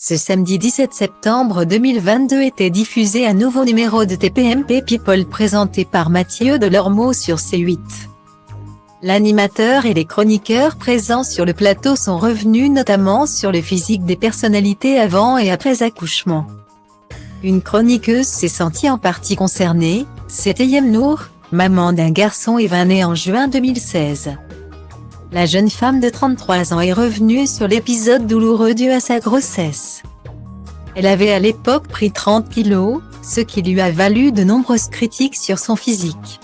Ce samedi 17 septembre 2022 était diffusé un nouveau numéro de TPMP People présenté par Mathieu Delormeau sur C8. L'animateur et les chroniqueurs présents sur le plateau sont revenus notamment sur le physique des personnalités avant et après accouchement. Une chroniqueuse s'est sentie en partie concernée, c'est Eyem Nour, maman d'un garçon né en juin 2016. La jeune femme de 33 ans est revenue sur l'épisode douloureux dû à sa grossesse. Elle avait à l'époque pris 30 kilos, ce qui lui a valu de nombreuses critiques sur son physique.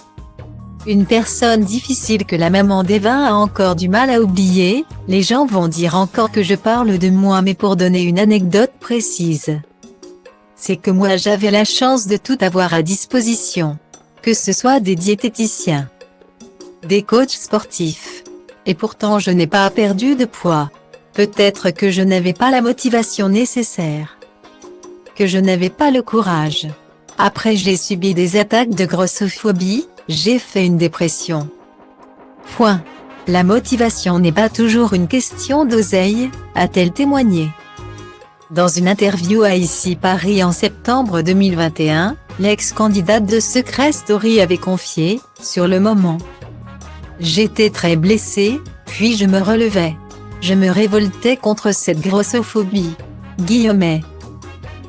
Une personne difficile que la maman d'Eva a encore du mal à oublier, les gens vont dire encore que je parle de moi mais pour donner une anecdote précise. C'est que moi j'avais la chance de tout avoir à disposition. Que ce soit des diététiciens, des coachs sportifs. Et pourtant je n'ai pas perdu de poids. Peut-être que je n'avais pas la motivation nécessaire. Que je n'avais pas le courage. Après j'ai subi des attaques de grossophobie, j'ai fait une dépression. Point. La motivation n'est pas toujours une question d'oseille, a-t-elle témoigné. Dans une interview à Ici Paris en septembre 2021, l'ex-candidate de Secret Story avait confié, sur le moment. J'étais très blessée, puis je me relevais. Je me révoltais contre cette grossophobie. Guillemets.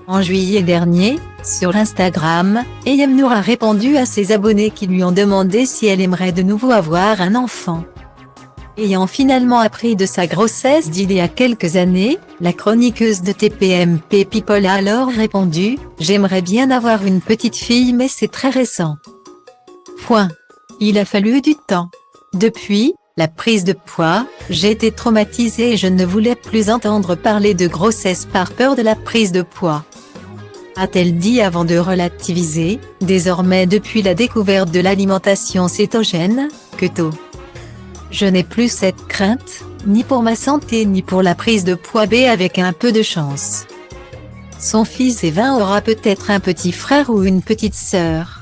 En juillet dernier, sur Instagram, Eyem Nour a répondu à ses abonnés qui lui ont demandé si elle aimerait de nouveau avoir un enfant. Ayant finalement appris de sa grossesse d'il y a quelques années, la chroniqueuse de TPMP People a alors répondu « J'aimerais bien avoir une petite fille mais c'est très récent. » Point. Il a fallu du temps. Depuis, la prise de poids, j'ai été traumatisée et je ne voulais plus entendre parler de grossesse par peur de la prise de poids. A-t-elle dit avant de relativiser, désormais depuis la découverte de l'alimentation cétogène, keto. Je n'ai plus cette crainte, ni pour ma santé ni pour la prise de poids B avec un peu de chance. Son fils Eva aura peut-être un petit frère ou une petite sœur.